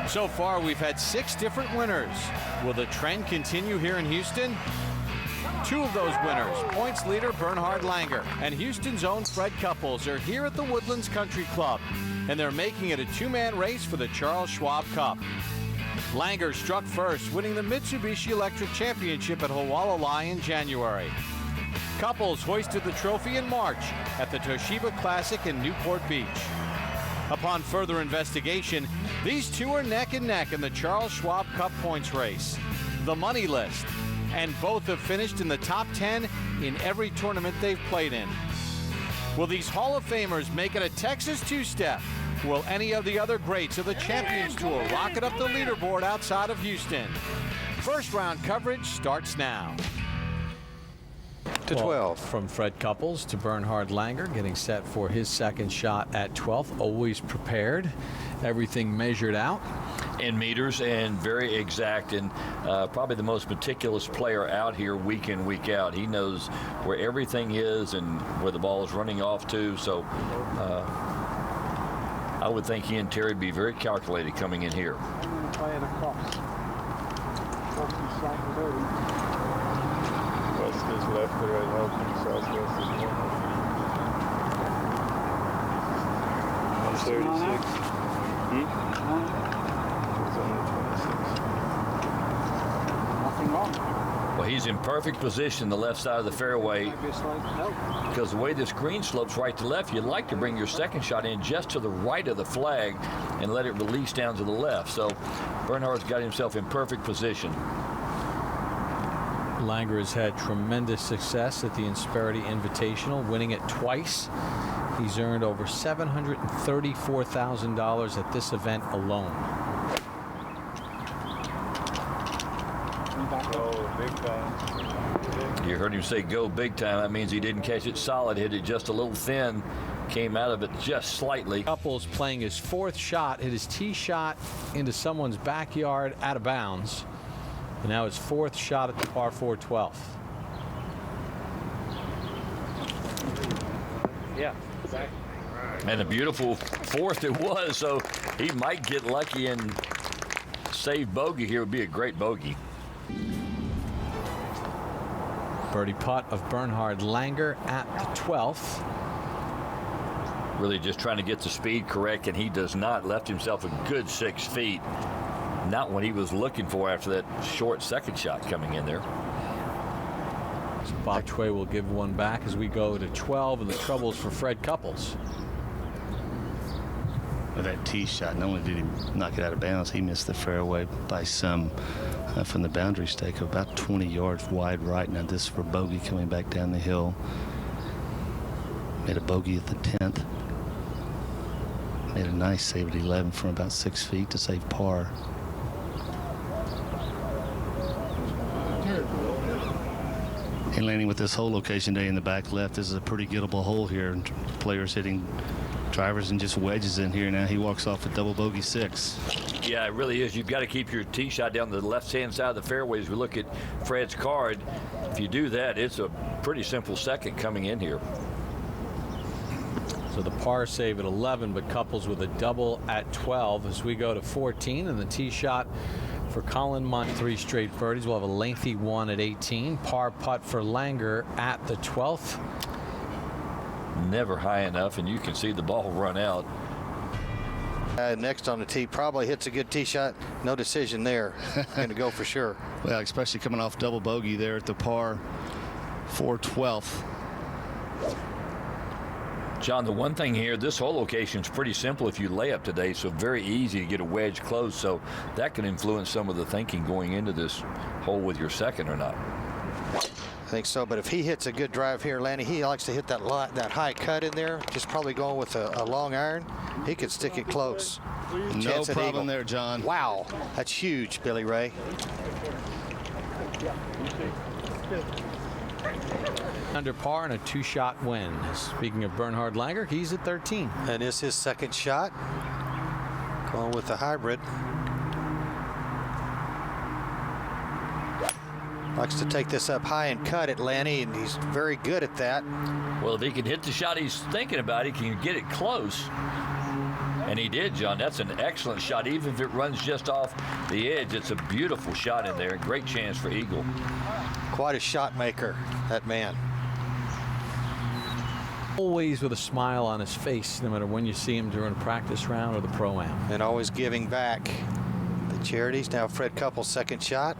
So far, we've had 6 different winners. Will the trend continue here in Houston? 2 of those winners, points leader Bernhard Langer and Houston's own Fred Couples, are here at the Woodlands Country Club, and they're making it a 2-man race for the Charles Schwab Cup. Langer struck first, winning the Mitsubishi Electric Championship at Hualalai in January. Couples hoisted the trophy in March at the Toshiba Classic in Newport Beach. Upon further investigation, these 2 are neck and neck in the Charles Schwab Cup points race, the money list, and both have finished in the top 10 in every tournament they've played in. Will these Hall of Famers make it a Texas 2-step? Will any of the other greats of the Champions Tour rocket up the leaderboard outside of Houston? First round coverage starts now. To 12. From Fred Couples to Bernhard Langer, getting set for his second shot at 12th. Always prepared, everything measured out. In meters and very exact, and probably the most meticulous player out here week in, week out. He knows where everything is and where the ball is running off to. So I would think he and Terry be very calculated coming in here. West is left to right, helping southwest is north. 136. Nothing wrong. Well, he's in perfect position, the left side of the fairway, because the way this green slopes right to left, you'd like to bring your second shot in just to the right of the flag and let it release down to the left. So Bernhard's got himself in perfect position. Langer has had tremendous success at the Insperity Invitational, winning it twice. He's earned over $734,000 at this event alone. Big time. You heard him say go big time. That means he didn't catch it solid, hit it just a little thin, came out of it just slightly. Couples playing his 4th shot, hit his tee shot into someone's backyard out of bounds. And now his 4th shot at the par 4 12th. Yeah, exactly. And a beautiful 4th it was, so he might get lucky and save bogey here. Would be a great bogey. Birdie putt of Bernhard Langer at the 12th. Really just trying to get the speed correct, and he does not. Left himself a good 6 feet. Not what he was looking for after that short second shot coming in there. So Bob Tway will give one back as we go to 12, and the troubles for Fred Couples. With that tee shot, not only did he knock it out of bounds, he missed the fairway by some from the boundary stake of about 20 yards wide right. Now this for bogey coming back down the hill. Made a bogey at the 10th. Made a nice save at 11 from about 6 feet to save par. And landing with this hole location day in the back left, this is a pretty gettable hole here. And players hitting drivers and just wedges in here. Now he walks off with double bogey 6. Yeah, it really is. You've got to keep your tee shot down the left-hand side of the fairway. As we look at Fred's card, if you do that, it's a pretty simple second coming in here. So the par save at 11, but Couples with a double at 12 as we go to 14, and the tee shot for Colin Mont, 3 straight birdies. We'll have a lengthy one at 18. Par putt for Langer at the 12th. Never high enough, and you can see the ball run out. Next on the tee, probably hits a good tee shot. No decision there. Going to go for sure. Well, especially coming off double bogey there at the par 4 12th. John, the one thing here, this hole location is pretty simple if you lay up today, so very easy to get a wedge close, so that can influence some of the thinking going into this hole with your second or not. I think so, but if he hits a good drive here, Lanny, he likes to hit that high cut in there, just probably going with a long iron. He could stick it close. No problem there, John. Wow, that's huge, Billy Ray. Under par and a 2-shot win. Speaking of Bernhard Langer, he's at 13. And is his second shot. Going with the hybrid. Likes to take this up high and cut it, Lanny, and he's very good at that. Well, if he can hit the shot he's thinking about, he can get it close. And he did, John. That's an excellent shot. Even if it runs just off the edge, it's a beautiful shot in there. Great chance for eagle. Quite a shot maker, that man. Always with a smile on his face, no matter when you see him during a practice round or the pro-am. And always giving back. The charities. Now Fred Couples' second shot.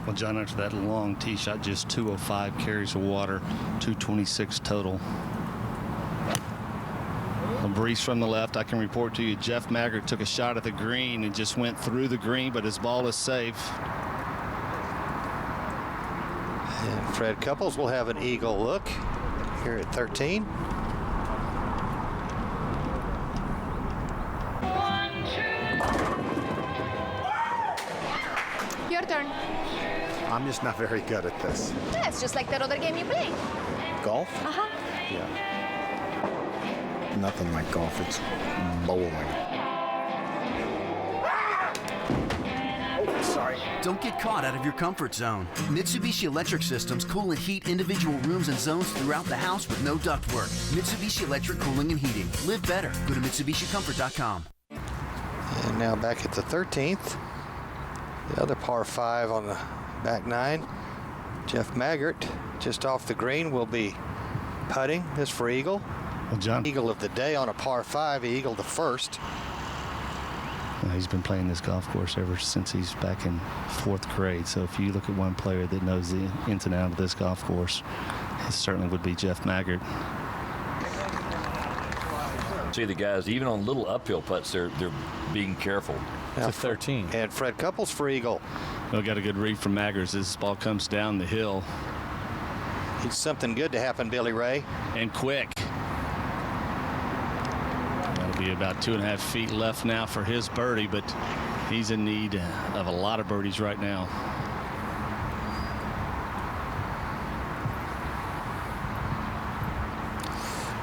Well, John, after that long tee shot, just 205 carries of water, 226 total. A breeze from the left. I can report to you, Jeff Maggert took a shot at the green and just went through the green, but his ball is safe. And Fred Couples will have an eagle look here at 13. Your turn. I'm just not very good at this. Yeah, it's just like that other game you play. Golf? Uh-huh. Yeah. Nothing like golf. It's bowling. Oh, sorry. Don't get caught out of your comfort zone. Mitsubishi Electric Systems cool and heat individual rooms and zones throughout the house with no ductwork. Mitsubishi Electric Cooling and Heating. Live better. Go to MitsubishiComfort.com. And now back at the 13th. The other par 5 on the back 9. Jeff Maggert, just off the green, will be putting this for eagle. Well, John, Eagle of the day on a par 5. He eagled the first. he's been playing this golf course ever since he's back in 4th grade. So if you look at one player that knows the ins and outs of this golf course, it certainly would be Jeff Maggert. See the guys, even on little uphill putts, they're being careful. Now, To 13. And Fred Couples for eagle. We got a good read from Maggert as this ball comes down the hill. It's something good to happen, Billy Ray. And quick. That'll be about 2.5 feet left now for his birdie, but he's in need of a lot of birdies right now.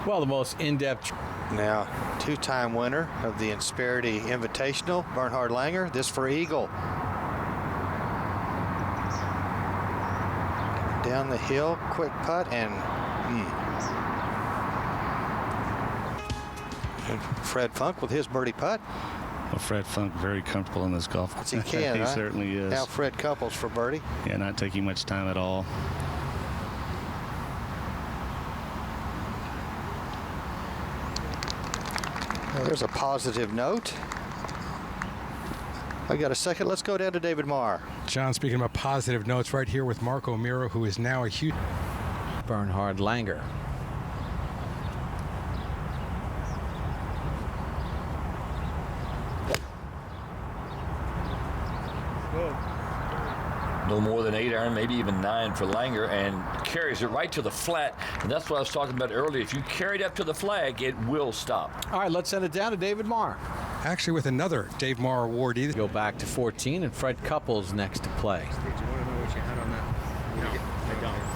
Well, the most in-depth. Now, 2-time winner of the Insperity Invitational, Bernhard Langer. This for eagle. Down the hill, quick putt, and Fred Funk with his birdie putt. Well, Fred Funk very comfortable in this golf course. He can, He right? certainly is. Now Fred Couples for birdie. Yeah, not taking much time at all. Now, there's a positive note. I got a second. Let's go down to David Marr. John, speaking about positive notes, right here with Marco Miro, who is now a huge... Bernhard Langer. No more than 8 iron, maybe even 9 for Langer, and carries it right to the flat. And that's what I was talking about earlier. If you carry it up to the flag, it will stop. All right, let's send it down to David Marr. Actually, with another Dave Marr awardee. Go back to 14, and Fred Couples next to play. Did you want to know what you had on that? No, I don't.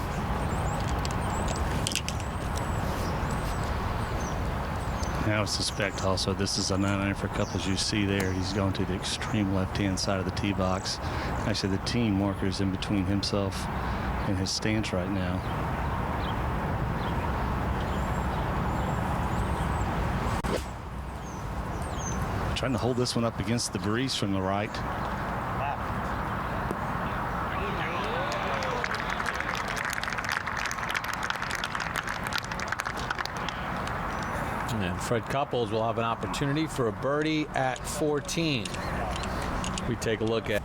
Now I suspect also this is a 9-iron for Couples. You see there, he's going to the extreme left-hand side of the tee box. Actually, the team marker is in between himself and his stance right now. Trying to hold this one up against the breeze from the right. And Fred Couples will have an opportunity for a birdie at 14. We take a look at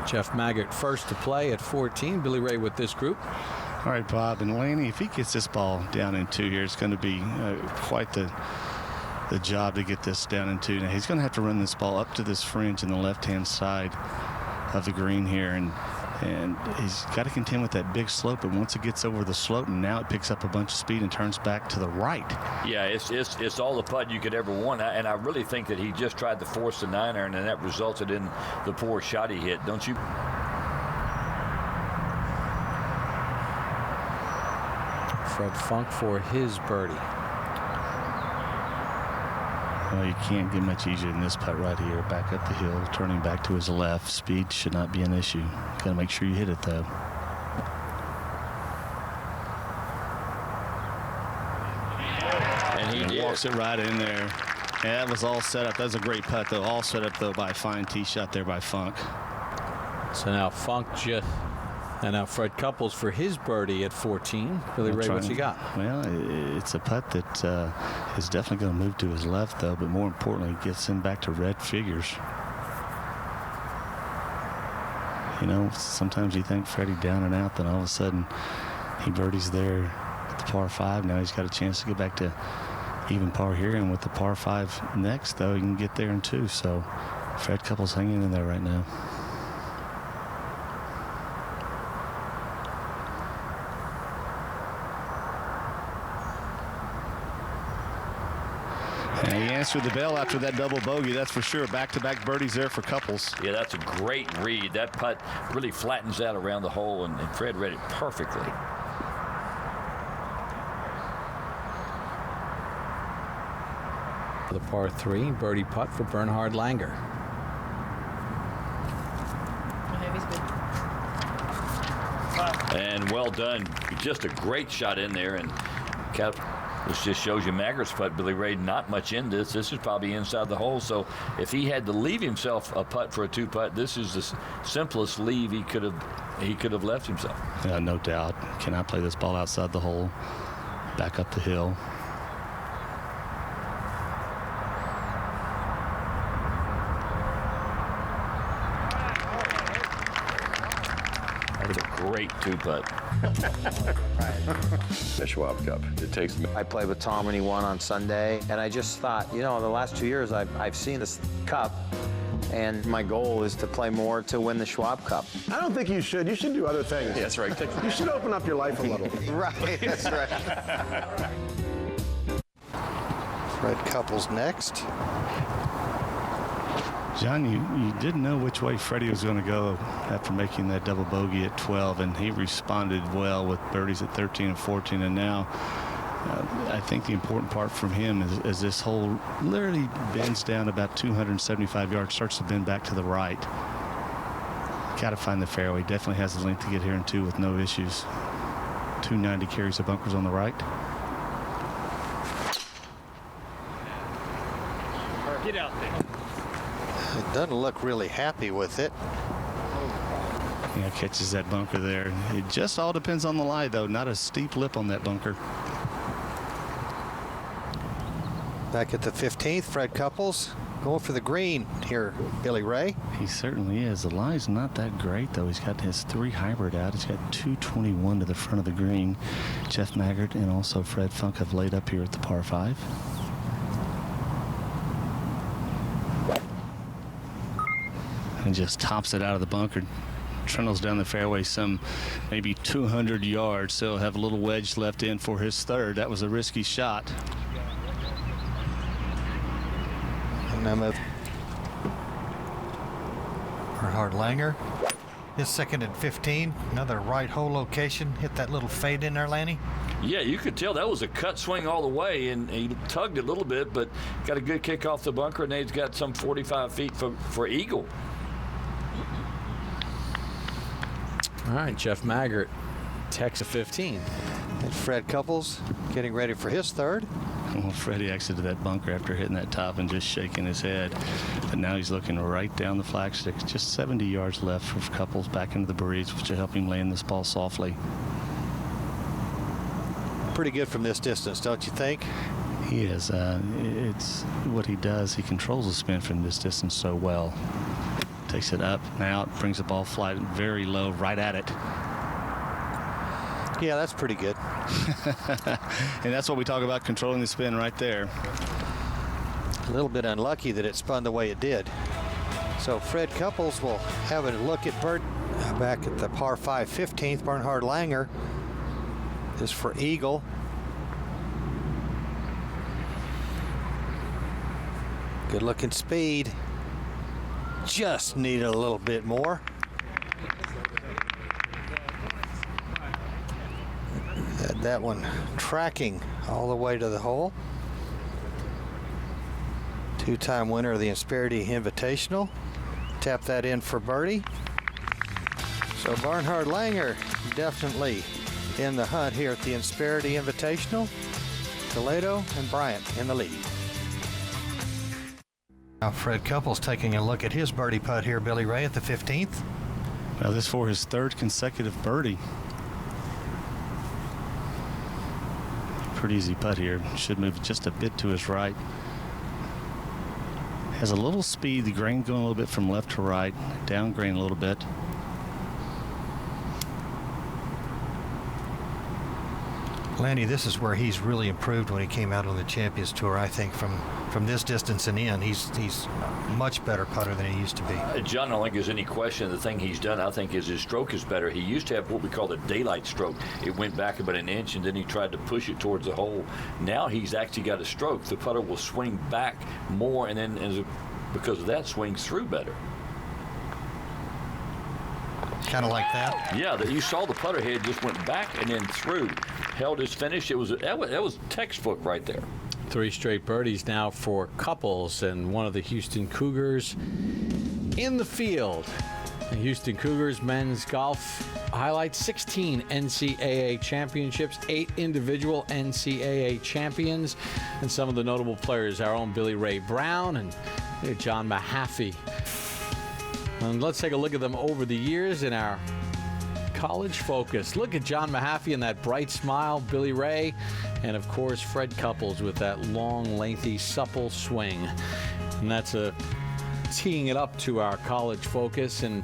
Jeff Maggert first to play at 14. Billy Ray with this group. All right, Bob and Laney, if he gets this ball down in 2 here, it's going to be quite the job to get this down in 2. Now he's going to have to run this ball up to this fringe in the left-hand side of the green here, and he's got to contend with that big slope. And once it gets over the slope, and now it picks up a bunch of speed and turns back to the right. Yeah, it's all the putt you could ever want. And I really think that he just tried to force the 9-iron, and that resulted in the poor shot he hit, don't you? Fred Funk for his birdie. Well, you can't get much easier than this putt right here. Back up the hill, turning back to his left. Speed should not be an issue. Got to make sure you hit it, though. And he did. Walks it right in there. Yeah, that was all set up. That was a great putt, though. All set up, though, by a fine tee shot there by Funk. So now Funk and now Fred Couples for his birdie at 14. Billy Ray, what's he got? Well, it's a putt that is definitely going to move to his left, though, but more importantly, gets him back to red figures. You know, sometimes you think Freddie down and out, then all of a sudden he birdies there at the par 5. Now he's got a chance to get back to even par here, and with the par 5 next, though, he can get there in 2. So Fred Couples hanging in there right now. And he answered the bell after that double bogey, that's for sure. Back-to-back birdies there for Couples. Yeah, that's a great read. That putt really flattens out around the hole, and Fred read it perfectly. The par 3 birdie putt for Bernhard Langer. And well done. Just a great shot in there. And this just shows you Maggert's putt, Billy Ray, not much in this. This is probably inside the hole. So if he had to leave himself a putt for a 2-putt, this is the simplest leave he could have left himself. Yeah, no doubt. Cannot play this ball outside the hole. Back up the hill. That's a great 2-putt. The Schwab Cup. It takes me. I played with Tom when he won on Sunday, and I just thought, you know, the last 2 years I've seen this cup, and my goal is to play more to win the Schwab Cup. I don't think you should. You should do other things. Yeah, that's right. You should open up your life a little. Right, that's right. Fred Couples next. John, you didn't know which way Freddie was going to go after making that double bogey at 12, and he responded well with birdies at 13 and 14. And now I think the important part from him is this hole literally bends down about 275 yards, starts to bend back to the right. Got to find the fairway. Definitely has the length to get here in 2 with no issues. 290 carries the bunkers on the right. Get out there. It doesn't look really happy with it. Yeah, catches that bunker there. It just all depends on the lie, though. Not a steep lip on that bunker. Back at the 15th, Fred Couples going for the green here, Billy Ray. He certainly is. The lie's not that great, though. He's got his 3 hybrid out. He's got 221 to the front of the green. Jeff Maggert and also Fred Funk have laid up here at the par 5. And just tops it out of the bunker. Trundles down the fairway some maybe 200 yards. So he'll have a little wedge left in for his 3rd. That was a risky shot. And now move. Bernhard Langer. His 2nd and 15. Another right hole location. Hit that little fade in there, Lanny. Yeah, you could tell that was a cut swing all the way, and he tugged it a little bit, but got a good kick off the bunker, and he's got some 45 feet for eagle. All right, Jeff Maggert takes a 15. And Fred Couples getting ready for his 3rd. Well, Freddie exited that bunker after hitting that top and just shaking his head. But now he's looking right down the flagstick. Just 70 yards left for Couples back into the birdies, which will help him land this ball softly. Pretty good from this distance, don't you think? He is. It's what he does. He controls the spin from this distance so well. Takes it up and out, brings the ball flight very low, right at it. Yeah, that's pretty good. And that's what we talk about, controlling the spin right there. A little bit unlucky that it spun the way it did. So Fred Couples will have a look at back at the par 5 15th. Bernhard Langer is for eagle. Good looking speed. Just need a little bit more. Had that one tracking all the way to the hole. 2-time winner of the Insperity Invitational. Tap that in for birdie. So Bernhard Langer definitely in the hunt here at the Insperity Invitational. Toledo and Bryant in the lead. Now Fred Couples taking a look at his birdie putt here, Billy Ray, at the 15th. Well, this for his third consecutive birdie. Pretty easy putt here. Should move just a bit to his right. Has a little speed. The green going a little bit from left to right. Down green a little bit. Lanny, this is where he's really improved when he came out on the Champions Tour. I think from this distance and in, he's a much better putter than he used to be. John, I don't think there's any question. The thing he's done, I think, is his stroke is better. He used to have what we call the daylight stroke. It went back about an inch, and then he tried to push it towards the hole. Now he's actually got a stroke. The putter will swing back more, and then because of that, swings through better. Kind of like that? Yeah, you saw the putter head just went back and then through. Held his finish. That was textbook right there. 3 straight birdies now for Couples, and one of the Houston Cougars in the field. The Houston Cougars men's golf highlights: 16 NCAA championships, 8 individual NCAA champions, and some of the notable players, our own Billy Ray Brown and John Mahaffey. And let's take a look at them over the years in our college focus. Look at John Mahaffey and that bright smile, Billy Ray, and of course Fred Couples with that long, lengthy, supple swing. And that's teeing it up to our college focus. And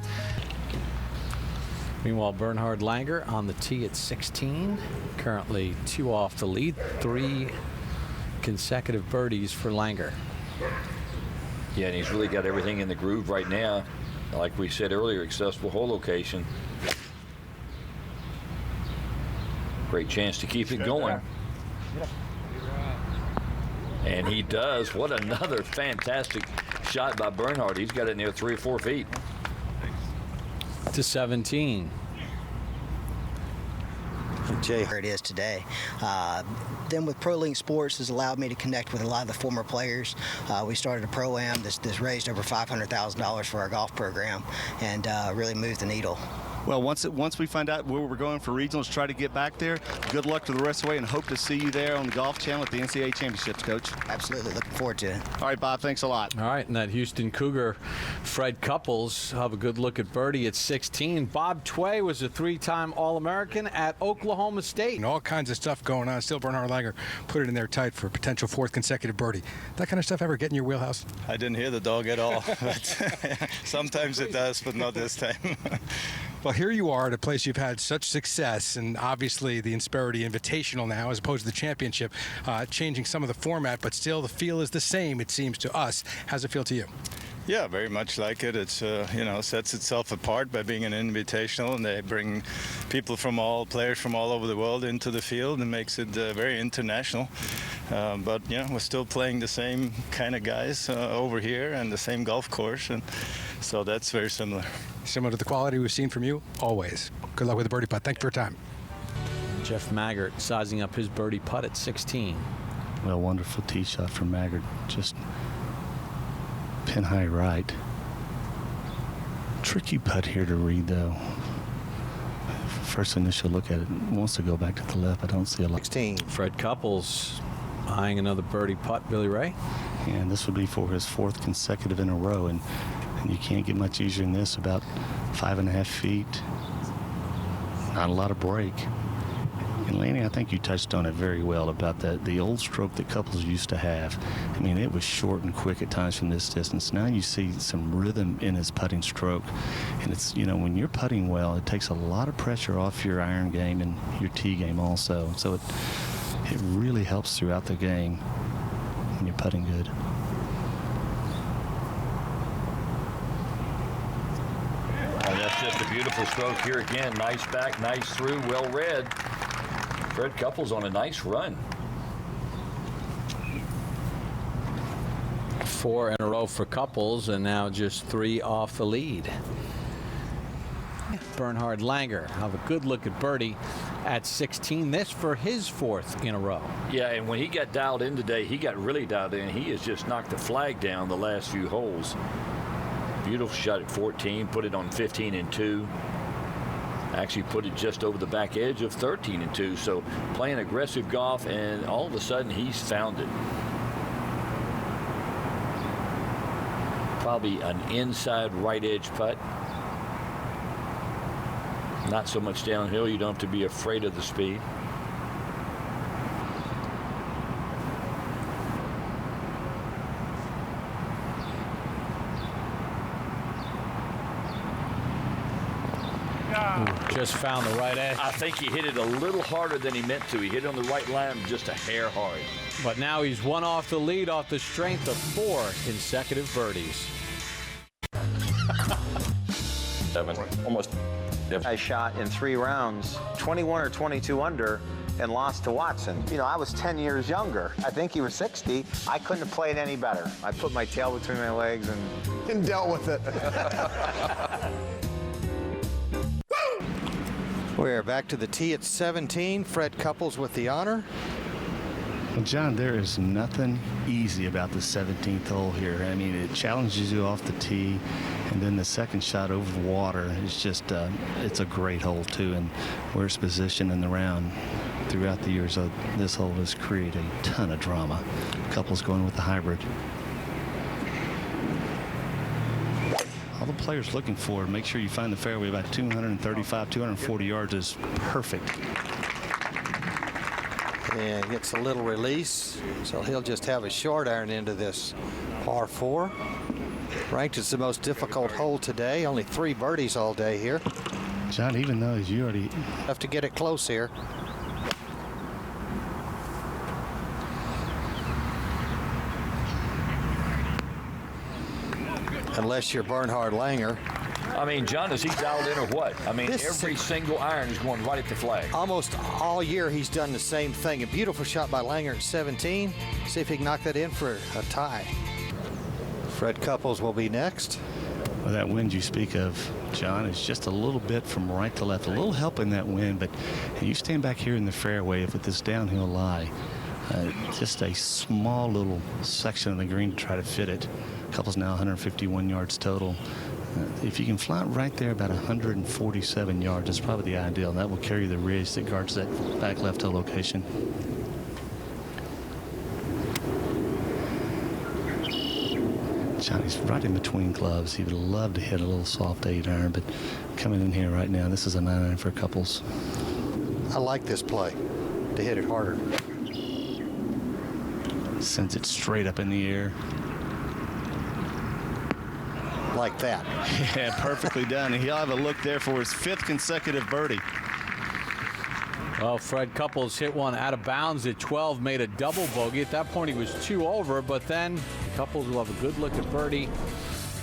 meanwhile, Bernhard Langer on the tee at 16, currently 2 off the lead, 3 consecutive birdies for Langer. Yeah, and he's really got everything in the groove right now. Like we said earlier, accessible hole location. Great chance to keep it going. And he does. What another fantastic shot by Bernhard. He's got it near 3 or 4 feet. To 17. Jay, where it is today. Then with Pro Link Sports has allowed me to connect with a lot of the former players. We started a Pro-Am. This raised over $500,000 for our golf program and really moved the needle. Well, once we find out where we're going for regionals, try to get back there. Good luck to the rest of the way, and hope to see you there on the Golf Channel at the NCAA Championships, Coach. Absolutely. Looking forward to it. All right, Bob. Thanks a lot. All right, and that Houston Cougar, Fred Couples, have a good look at birdie at 16. Bob Tway was a 3-time All-American at Oklahoma State. And all kinds of stuff going on. Still, Bernhard Langer put it in there tight for a potential 4th consecutive birdie. That kind of stuff ever get in your wheelhouse? I didn't hear the dog at all. But sometimes it does, but not this time. Well, here you are at a place you've had such success, and obviously the Insperity Invitational now, as opposed to the championship, changing some of the format, but still the feel is the same, it seems to us. How's it feel to you? Yeah, very much like it. It's sets itself apart by being an invitational, and they bring players from all over the world into the field and makes it very international. But we're still playing the same kind of guys over here and the same golf course, and so that's very similar. Similar to the quality we've seen from you always. Good luck with the birdie putt. Thank you for your time. Jeff Maggert sizing up his birdie putt at 16. Well, wonderful tee shot from Maggert. Just pin high right. Tricky putt here to read, though. First initial look at it, wants to go back to the left. I don't see a lot. 16. Fred Couples eyeing another birdie putt, Billy Ray. And this would be for his 4th consecutive in a row. And you can't get much easier than this, about 5.5 feet. Not a lot of break. And Lanny, I think you touched on it very well about the old stroke that Couples used to have. I mean, it was short and quick at times from this distance. Now you see some rhythm in his putting stroke. And it's, when you're putting well, it takes a lot of pressure off your iron game and your tee game also. So it really helps throughout the game when you're putting good. And that's just a beautiful stroke here again. Nice back, nice through, well read. Fred Couples on a nice run. 4 in a row for Couples, and now just 3 off the lead. Bernhard Langer have a good look at birdie at 16. This for his 4th in a row. Yeah, and when he got dialed in today, he got really dialed in. He has just knocked the flag down the last few holes. Beautiful shot at 14, put it on 15 and 2. Actually put it just over the back edge of 13 and 2. So playing aggressive golf, and all of a sudden he's found it. probably an inside right edge putt. Not so much downhill. You don't have to be afraid of the speed. Just found the right edge. I think he hit it a little harder than he meant to. He hit it on the right line just a hair hard. But now he's one off the lead off the strength of 4 consecutive birdies. 7, almost. I shot in 3 rounds, 21 or 22 under, and lost to Watson. You know, I was 10 years younger. I think he was 60. I couldn't have played any better. I put my tail between my legs and dealt with it. We're back to the tee at 17. Fred Couples with the honor. Well, John, there is nothing easy about the 17th hole here. I mean, it challenges you off the tee, and then the second shot over the water is just, it's a great hole, too. And where it's positioned in the round throughout the years, this hole has created a ton of drama. Couples going with the hybrid. All the players looking for, make sure you find the fairway about 235, 240 yards is perfect. And gets a little release, so he'll just have a short iron into this par 4. Ranked as the most difficult hole today. Only 3 birdies all day here. John, even though you already have to get it close here. Unless you're Bernhard Langer. I mean, John, is he dialed in or what? I mean, every single iron is going right at the flag. Almost all year he's done the same thing. A beautiful shot by Langer at 17. See if he can knock that in for a tie. Fred Couples will be next. Well, that wind you speak of, John, is just a little bit from right to left. A little help in that wind, but you stand back here in the fairway with this downhill lie. Just a small little section of the green to try to fit it. Couples now 151 yards total. If you can fly it right there about 147 yards, that's probably the ideal. That will carry the ridge that guards that back left toe location. Johnny's right in between gloves. He would love to hit a little soft 8-iron, but coming in here right now, this is a 9-iron for Couples. I like this play to hit it harder. Sends it straight up in the air. Like that. Yeah, perfectly done. And he'll have a look there for his 5th consecutive birdie. Well, Fred Couples hit one out of bounds at 12, made a double bogey. At that point, he was 2 over, but then Couples will have a good look at birdie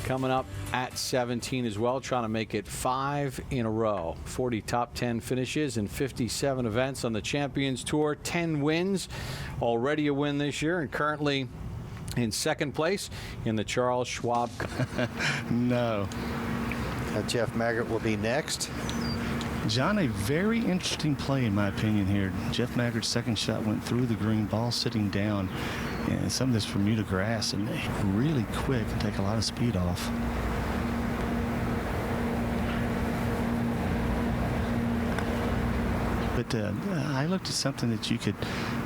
coming up at 17 as well, trying to make it 5 in a row. 40 top 10 finishes and 57 events on the Champions Tour. 10 wins, already a win this year, and currently in 2nd place in the Charles Schwab Cup. No. Jeff Maggert will be next. John, a very interesting play in my opinion here. Jeff Maggert's second shot went through the green, ball sitting down, and some of this Bermuda grass, and really quick and take a lot of speed off. But I looked at something that you could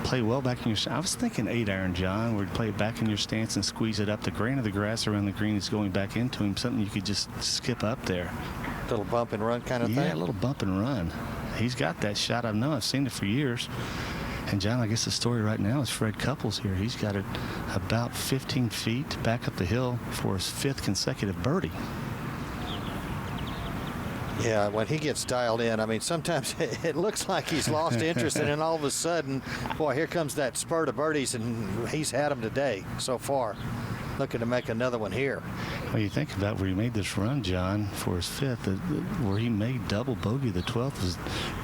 play well back in your stance. I was thinking 8-iron, John, where you play it back in your stance and squeeze it up. The grain of the grass around the green is going back into him, something you could just skip up there. Little bump and run kind of thing? Yeah, a little bump and run. He's got that shot. I've seen it for years. And, John, I guess the story right now is Fred Couples here. He's got it about 15 feet back up the hill for his 5th consecutive birdie. Yeah, when he gets dialed in, I mean, sometimes it looks like he's lost interest, and then all of a sudden, boy, here comes that spurt of birdies, and he's had them today so far. Looking to make another one here. Well, you think about where he made this run, John, for his 5th, where he made double bogey. The 12th was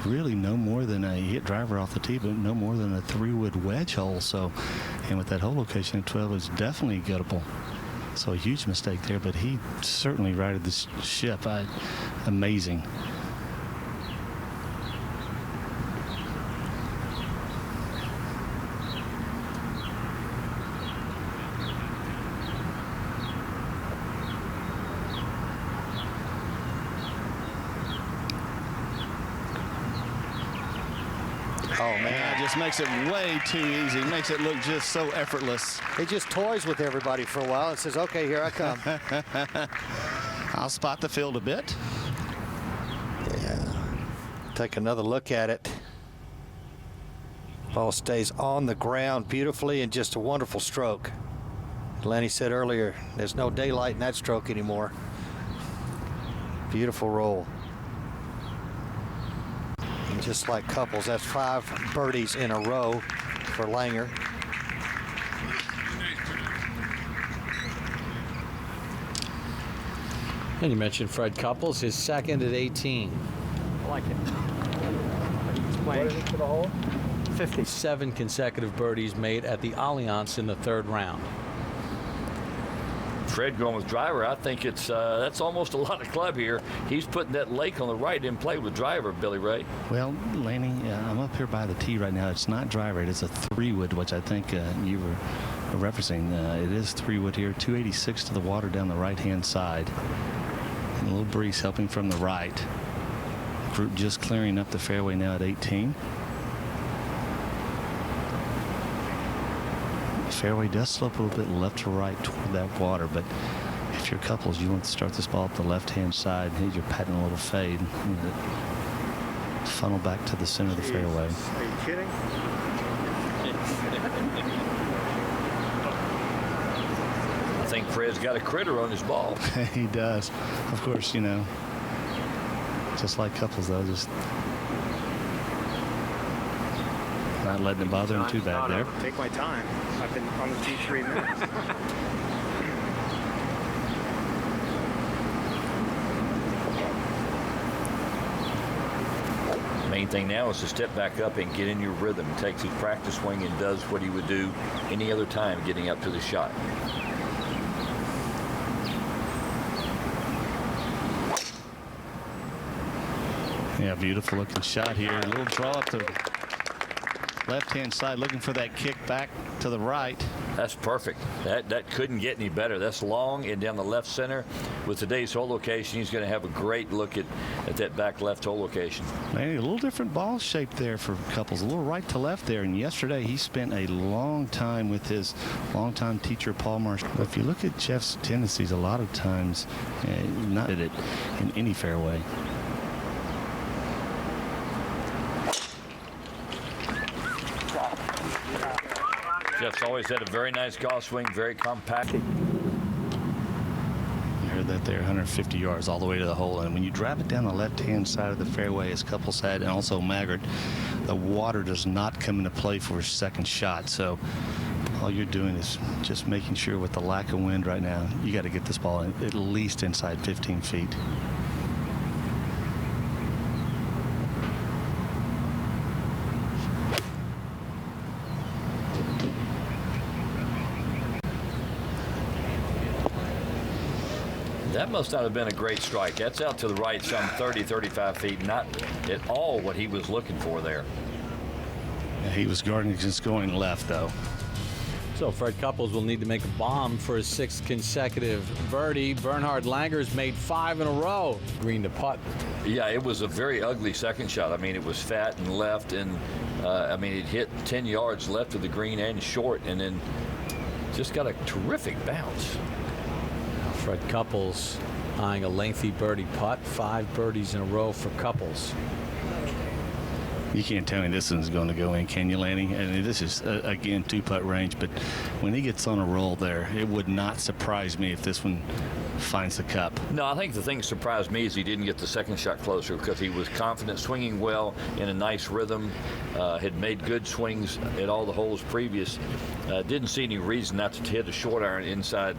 really no more than a hit driver off the tee, but no more than a 3-wood wedge hole. So, and with that hole location at 12, it's definitely gettable. So a huge mistake there, but he certainly righted this ship. Amazing. Oh, man. Yeah, just makes it way too easy. Makes it look just so effortless. He just toys with everybody for a while and says, okay, here I come. I'll spot the field a bit. Yeah. Take another look at it. Ball stays on the ground beautifully and just a wonderful stroke. Lenny said earlier, there's no daylight in that stroke anymore. Beautiful roll. And just like Couples, that's 5 birdies in a row for Langer. And you mentioned Fred Couples, his second at 18. I like it. What is it for the hole? 57 consecutive birdies made at the Allianz in the 3rd round. Fred going with driver, I think that's almost a lot of club here. He's putting that lake on the right in play with driver, Billy Ray. Well, Laney, I'm up here by the tee right now. It's not driver. It is a 3-wood, which I think you were referencing. It is 3-wood here. 286 to the water down the right-hand side. And a little breeze helping from the right. Group just clearing up the fairway now at 18. Fairway does slope a little bit left to right toward that water, but if you're Couples, you want to start this ball up the left-hand side. You're patting a little fade. Funnel back to the center of the fairway. Are you kidding? I think Fred's got a critter on his ball. He does. Of course, you know, just like Couples, though, just not letting it bother him too bad there. Take my time. I've been on the tee 3 minutes. Main thing now is to step back up and get in your rhythm. He takes his practice swing and does what he would do any other time getting up to the shot. Yeah, beautiful looking shot here. A little draw up the left-hand side, looking for that kick back to the right. That's perfect. That couldn't get any better. That's long and down the left center. With today's hole location, he's going to have a great look at that back left hole location. Man, a little different ball shape there for Couples. A little right to left there. And yesterday, he spent a long time with his longtime teacher, Paul Marsh. But if you look at Jeff's tendencies, a lot of times, not at it in any fairway. Jeff's always had a very nice golf swing, very compact. You heard that there, 150 yards all the way to the hole. And when you drive it down the left-hand side of the fairway, as Couples had, and also Maggert, the water does not come into play for his second shot. So all you're doing is just making sure with the lack of wind right now, you got to get this ball at least inside 15 feet. That must not have been a great strike. That's out to the right some 30, 35 feet. Not at all what he was looking for there. Yeah, he was guarding against going left, though. So Fred Couples will need to make a bomb for his 6th consecutive birdie. Bernhard Langer's made 5 in a row. Green to putt. Yeah, it was a very ugly second shot. I mean, it was fat and left, and I mean, it hit 10 yards left of the green and short, and then just got a terrific bounce. Fred Couples eyeing a lengthy birdie putt. 5 birdies in a row for Couples. You can't tell me this one's going to go in, can you, Lanny? I mean, this is, again, 2-putt range, but when he gets on a roll there, it would not surprise me if this one finds the cup. No, I think the thing that surprised me is he didn't get the second shot closer because he was confident, swinging well in a nice rhythm, had made good swings at all the holes previous. Didn't see any reason not to hit a short iron inside,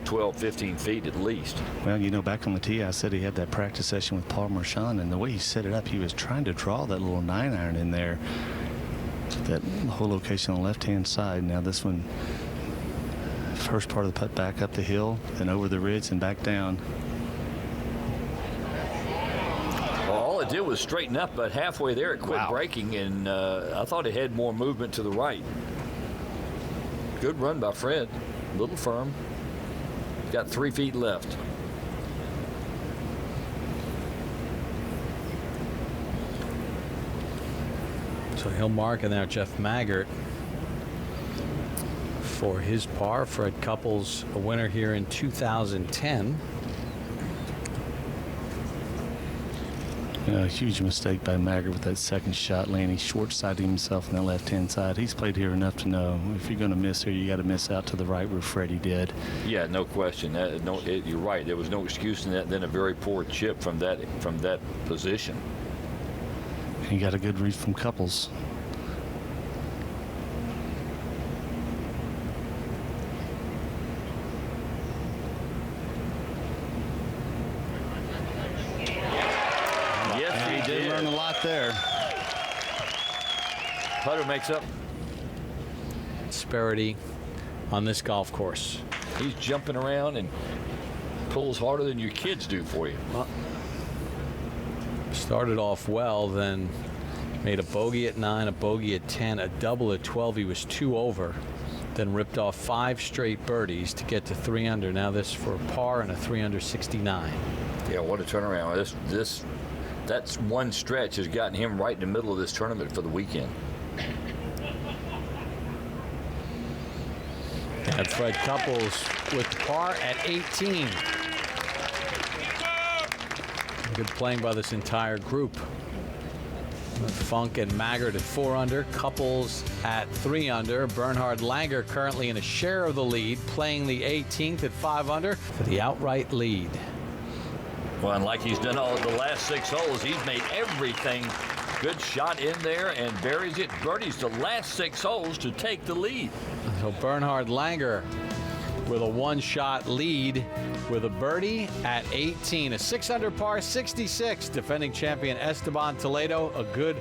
12, 15 feet at least. Well, back on the tee, I said he had that practice session with Paul Marchand, and the way he set it up, he was trying to draw that little 9-iron in there, that whole location on the left-hand side. Now this one, first part of the putt back up the hill, then over the ridge and back down. Well, all it did was straighten up, but halfway there it quit breaking, and I thought it had more movement to the right. Good run by Fred. A little firm. Got 3 feet left. So he'll mark, and now Jeff Maggert for his par. Fred Couples, a winner here in 2010. A huge mistake by Maggert with that second shot, landing short-siding himself on that left-hand side. He's played here enough to know if you're going to miss here, you got to miss out to the right where Freddie did. Yeah, no question. You're right. There was no excuse in that. Then a very poor chip from that position. He got a good read from Couples. Learn a lot there. Putter makes up. Insperity on this golf course. He's jumping around and pulls harder than your kids do for you. Well, started off well, then made a bogey at 9, a bogey at 10, a double at 12. He was 2 over, then ripped off 5 straight birdies to get to 3 under. Now this for a par and a 3 under 69. Yeah, what a turnaround. That's one stretch has gotten him right in the middle of this tournament for the weekend. And Fred Couples with par at 18. Good playing by this entire group. Funk and Maggert at 4 under, Couples at 3 under. Bernhard Langer currently in a share of the lead, playing the 18th at 5 under for the outright lead. Well, and like he's done all of the last 6 holes, he's made everything. Good shot in there and buries it. Birdies the last 6 holes to take the lead. So Bernhard Langer with a 1-shot lead with a birdie at 18. A 6 under par 66. Defending champion Esteban Toledo, a good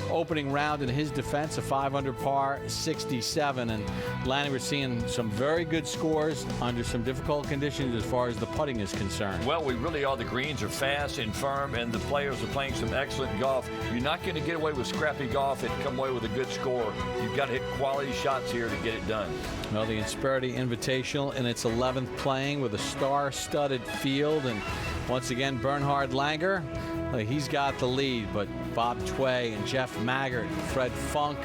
opening round in his defense, a 5 under par 67. And Lanny, we're seeing some very good scores under some difficult conditions as far as the putting is concerned. Well, we really are. The greens are fast and firm, and the players are playing some excellent golf. You're not going to get away with scrappy golf and come away with a good score. You've got to hit quality shots here to get it done. Well, the Insperity Invitational in its 11th playing with a star-studded field, and once again Bernhard Langer, he's got the lead, but Bob Tway and Jeff Maggert, Fred Funk,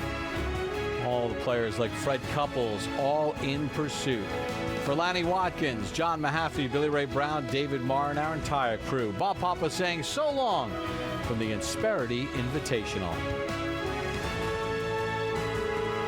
all the players like Fred Couples, all in pursuit. For Lanny Watkins, John Mahaffey, Billy Ray Brown, David Marr, and our entire crew, Bob Papa saying so long from the Insperity Invitational.